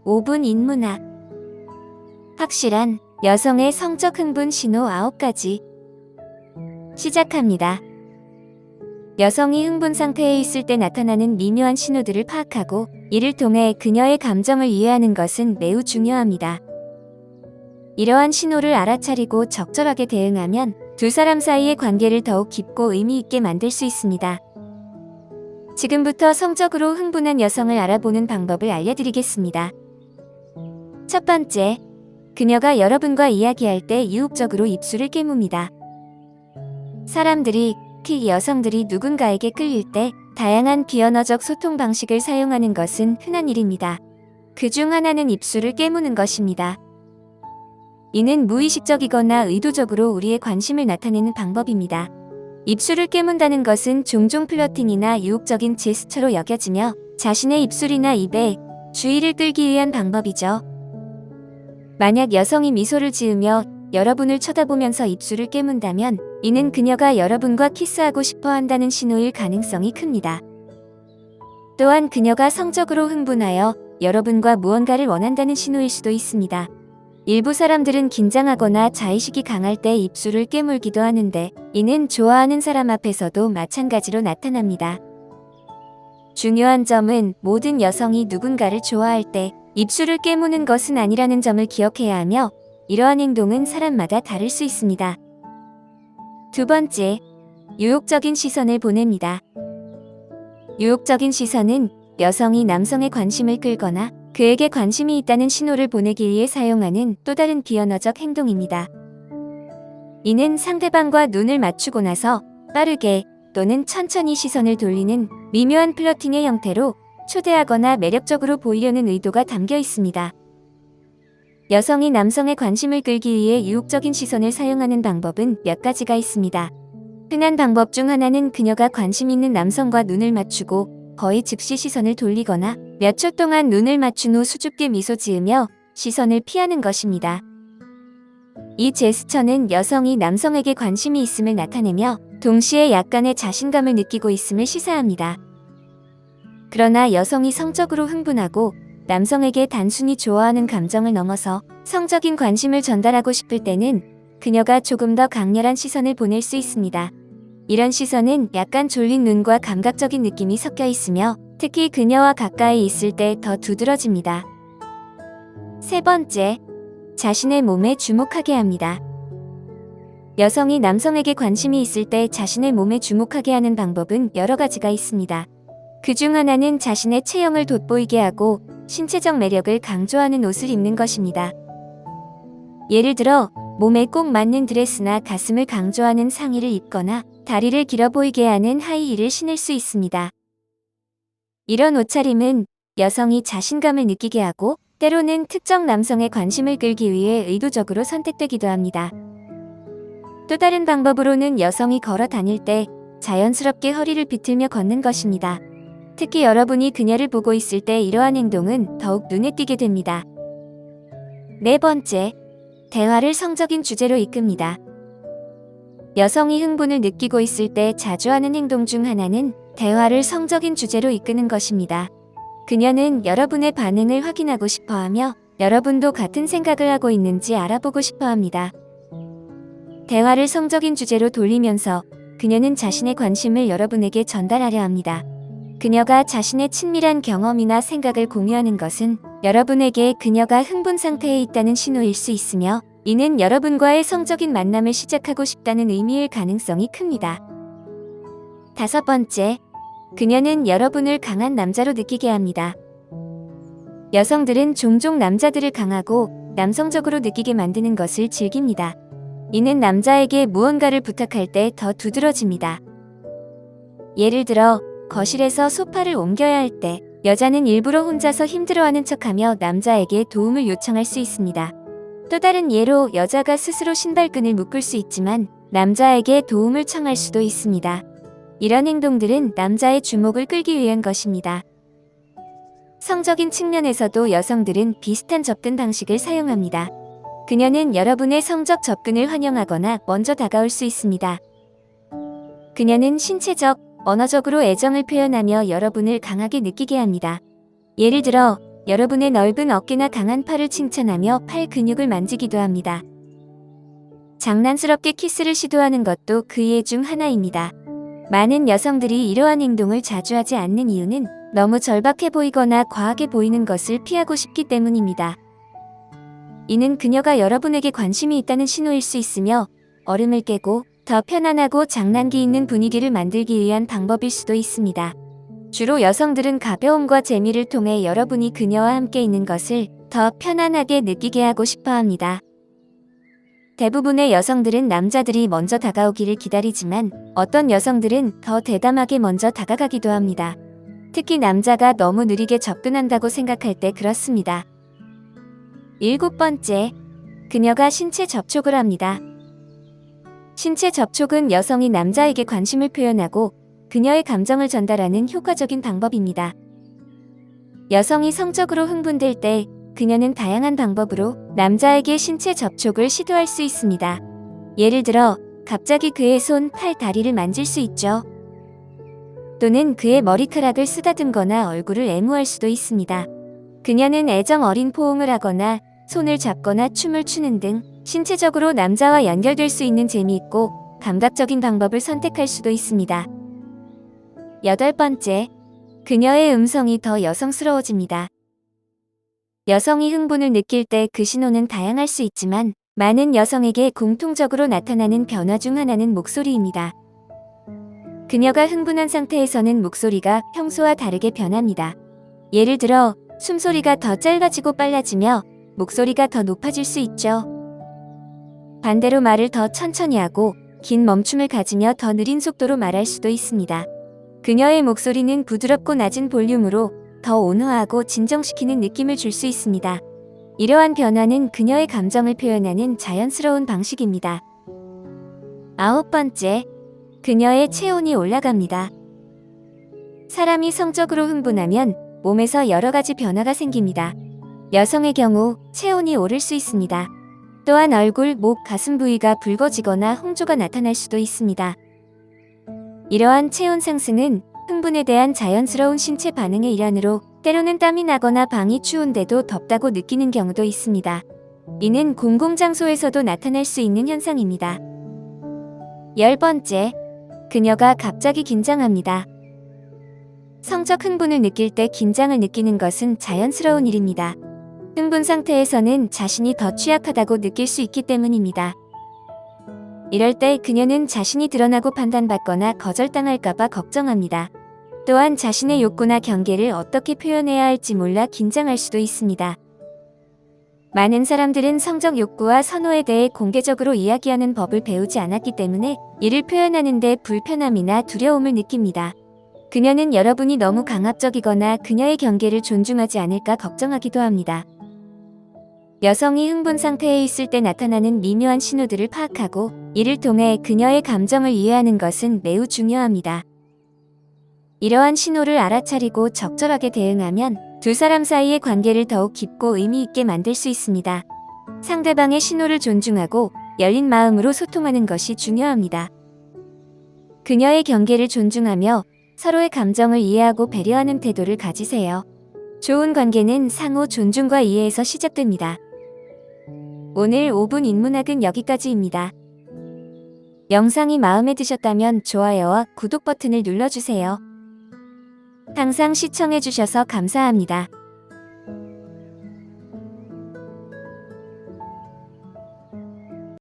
5분 인문학. 확실한 여성의 성적 흥분 신호 9가지. 시작합니다. 여성이 흥분 상태에 있을 때 나타나는 미묘한 신호들을 파악하고 이를 통해 그녀의 감정을 이해하는 것은 매우 중요합니다. 이러한 신호를 알아차리고 적절하게 대응하면 두 사람 사이의 관계를 더욱 깊고 의미 있게 만들 수 있습니다. 지금부터 성적으로 흥분한 여성을 알아보는 방법을 알려드리겠습니다. 첫 번째, 그녀가 여러분과 이야기할 때 유혹적으로 입술을 깨뭅니다. 사람들이, 특히 여성들이 누군가에게 끌릴 때 다양한 비언어적 소통 방식을 사용하는 것은 흔한 일입니다. 그중 하나는 입술을 깨무는 것입니다. 이는 무의식적이거나 의도적으로 우리의 관심을 나타내는 방법입니다. 입술을 깨문다는 것은 종종 플러팅이나 유혹적인 제스처로 여겨지며 자신의 입술이나 입에 주의를 끌기 위한 방법이죠. 만약 여성이 미소를 지으며 여러분을 쳐다보면서 입술을 깨문다면 이는 그녀가 여러분과 키스하고 싶어 한다는 신호일 가능성이 큽니다. 또한 그녀가 성적으로 흥분하여 여러분과 무언가를 원한다는 신호일 수도 있습니다. 일부 사람들은 긴장하거나 자의식이 강할 때 입술을 깨물기도 하는데 이는 좋아하는 사람 앞에서도 마찬가지로 나타납니다. 중요한 점은 모든 여성이 누군가를 좋아할 때 입술을 깨무는 것은 아니라는 점을 기억해야 하며 이러한 행동은 사람마다 다를 수 있습니다. 두 번째, 유혹적인 시선을 보냅니다. 유혹적인 시선은 여성이 남성의 관심을 끌거나 그에게 관심이 있다는 신호를 보내기 위해 사용하는 또 다른 비언어적 행동입니다. 이는 상대방과 눈을 맞추고 나서 빠르게 또는 천천히 시선을 돌리는 미묘한 플러팅의 형태로 초대하거나 매력적으로 보이려는 의도가 담겨 있습니다. 여성이 남성의 관심을 끌기 위해 유혹적인 시선을 사용하는 방법은 몇 가지가 있습니다. 흔한 방법 중 하나는 그녀가 관심 있는 남성과 눈을 맞추고 거의 즉시 시선을 돌리거나 몇 초 동안 눈을 맞춘 후 수줍게 미소 지으며 시선을 피하는 것입니다. 이 제스처는 여성이 남성에게 관심이 있음을 나타내며 동시에 약간의 자신감을 느끼고 있음을 시사합니다. 그러나 여성이 성적으로 흥분하고 남성에게 단순히 좋아하는 감정을 넘어서 성적인 관심을 전달하고 싶을 때는 그녀가 조금 더 강렬한 시선을 보낼 수 있습니다. 이런 시선은 약간 졸린 눈과 감각적인 느낌이 섞여 있으며 특히 그녀와 가까이 있을 때 더 두드러집니다. 세 번째, 자신의 몸에 주목하게 합니다. 여성이 남성에게 관심이 있을 때 자신의 몸에 주목하게 하는 방법은 여러 가지가 있습니다. 그중 하나는 자신의 체형을 돋보이게 하고 신체적 매력을 강조하는 옷을 입는 것입니다. 예를 들어 몸에 꼭 맞는 드레스나 가슴을 강조하는 상의를 입거나 다리를 길어 보이게 하는 하이힐을 신을 수 있습니다. 이런 옷차림은 여성이 자신감을 느끼게 하고 때로는 특정 남성의 관심을 끌기 위해 의도적으로 선택되기도 합니다. 또 다른 방법으로는 여성이 걸어 다닐 때 자연스럽게 허리를 비틀며 걷는 것입니다. 특히 여러분이 그녀를 보고 있을 때 이러한 행동은 더욱 눈에 띄게 됩니다. 네 번째, 대화를 성적인 주제로 이끕니다. 여성이 흥분을 느끼고 있을 때 자주 하는 행동 중 하나는 대화를 성적인 주제로 이끄는 것입니다. 그녀는 여러분의 반응을 확인하고 싶어하며 여러분도 같은 생각을 하고 있는지 알아보고 싶어합니다. 대화를 성적인 주제로 돌리면서 그녀는 자신의 관심을 여러분에게 전달하려 합니다. 그녀가 자신의 친밀한 경험이나 생각을 공유하는 것은 여러분에게 그녀가 흥분 상태에 있다는 신호일 수 있으며 이는 여러분과의 성적인 만남을 시작하고 싶다는 의미일 가능성이 큽니다. 다섯 번째, 그녀는 여러분을 강한 남자로 느끼게 합니다. 여성들은 종종 남자들을 강하고 남성적으로 느끼게 만드는 것을 즐깁니다. 이는 남자에게 무언가를 부탁할 때 더 두드러집니다. 예를 들어 거실에서 소파를 옮겨야 할 때 여자는 일부러 혼자서 힘들어하는 척하며 남자에게 도움을 요청할 수 있습니다. 또 다른 예로 여자가 스스로 신발끈을 묶을 수 있지만 남자에게 도움을 청할 수도 있습니다. 이런 행동들은 남자의 주목을 끌기 위한 것입니다. 성적인 측면에서도 여성들은 비슷한 접근 방식을 사용합니다. 그녀는 여러분의 성적 접근을 환영하거나 먼저 다가올 수 있습니다. 그녀는 신체적, 언어적으로 애정을 표현하며 여러분을 강하게 느끼게 합니다. 예를 들어 여러분의 넓은 어깨나 강한 팔을 칭찬하며 팔 근육을 만지기도 합니다. 장난스럽게 키스를 시도하는 것도 그 예 중 하나입니다. 많은 여성들이 이러한 행동을 자주 하지 않는 이유는 너무 절박해 보이거나 과하게 보이는 것을 피하고 싶기 때문입니다. 이는 그녀가 여러분에게 관심이 있다는 신호일 수 있으며 얼음을 깨고 더 편안하고 장난기 있는 분위기를 만들기 위한 방법일 수도 있습니다. 주로 여성들은 가벼움과 재미를 통해 여러분이 그녀와 함께 있는 것을 더 편안하게 느끼게 하고 싶어 합니다. 대부분의 여성들은 남자들이 먼저 다가오기를 기다리지만 어떤 여성들은 더 대담하게 먼저 다가가기도 합니다. 특히 남자가 너무 느리게 접근한다고 생각할 때 그렇습니다. 7번째, 그녀가 신체 접촉을 합니다. 신체 접촉은 여성이 남자에게 관심을 표현하고 그녀의 감정을 전달하는 효과적인 방법입니다. 여성이 성적으로 흥분될 때 그녀는 다양한 방법으로 남자에게 신체 접촉을 시도할 수 있습니다. 예를 들어 갑자기 그의 손, 팔, 다리를 만질 수 있죠. 또는 그의 머리카락을 쓰다듬거나 얼굴을 애무할 수도 있습니다. 그녀는 애정 어린 포옹을 하거나 손을 잡거나 춤을 추는 등 신체적으로 남자와 연결될 수 있는 재미있고 감각적인 방법을 선택할 수도 있습니다. 8번째, 그녀의 음성이 더 여성스러워집니다. 여성이 흥분을 느낄 때 그 신호는 다양할 수 있지만 많은 여성에게 공통적으로 나타나는 변화 중 하나는 목소리입니다. 그녀가 흥분한 상태에서는 목소리가 평소와 다르게 변합니다. 예를 들어 숨소리가 더 짧아지고 빨라지며 목소리가 더 높아질 수 있죠. 반대로 말을 더 천천히 하고 긴 멈춤을 가지며 더 느린 속도로 말할 수도 있습니다. 그녀의 목소리는 부드럽고 낮은 볼륨으로 더 온화하고 진정시키는 느낌을 줄 수 있습니다. 이러한 변화는 그녀의 감정을 표현하는 자연스러운 방식입니다. 9번째, 그녀의 체온이 올라갑니다. 사람이 성적으로 흥분하면 몸에서 여러 가지 변화가 생깁니다. 여성의 경우 체온이 오를 수 있습니다. 또한 얼굴, 목, 가슴 부위가 붉어지거나 홍조가 나타날 수도 있습니다. 이러한 체온 상승은 흥분에 대한 자연스러운 신체 반응의 일환으로 때로는 땀이 나거나 방이 추운데도 덥다고 느끼는 경우도 있습니다. 이는 공공장소에서도 나타날 수 있는 현상입니다. 10번째, 그녀가 갑자기 긴장합니다. 성적 흥분을 느낄 때 긴장을 느끼는 것은 자연스러운 일입니다. 흥분 상태에서는 자신이 더 취약하다고 느낄 수 있기 때문입니다. 이럴 때 그녀는 자신이 드러나고 판단받거나 거절당할까봐 걱정합니다. 또한 자신의 욕구나 경계를 어떻게 표현해야 할지 몰라 긴장할 수도 있습니다. 많은 사람들은 성적 욕구와 선호에 대해 공개적으로 이야기하는 법을 배우지 않았기 때문에 이를 표현하는 데 불편함이나 두려움을 느낍니다. 그녀는 여러분이 너무 강압적이거나 그녀의 경계를 존중하지 않을까 걱정하기도 합니다. 여성이 흥분 상태에 있을 때 나타나는 미묘한 신호들을 파악하고 이를 통해 그녀의 감정을 이해하는 것은 매우 중요합니다. 이러한 신호를 알아차리고 적절하게 대응하면 두 사람 사이의 관계를 더욱 깊고 의미 있게 만들 수 있습니다. 상대방의 신호를 존중하고 열린 마음으로 소통하는 것이 중요합니다. 그녀의 경계를 존중하며 서로의 감정을 이해하고 배려하는 태도를 가지세요. 좋은 관계는 상호 존중과 이해에서 시작됩니다. 오늘 5분 인문학은 여기까지입니다. 영상이 마음에 드셨다면 좋아요와 구독 버튼을 눌러주세요. 항상 시청해주셔서 감사합니다.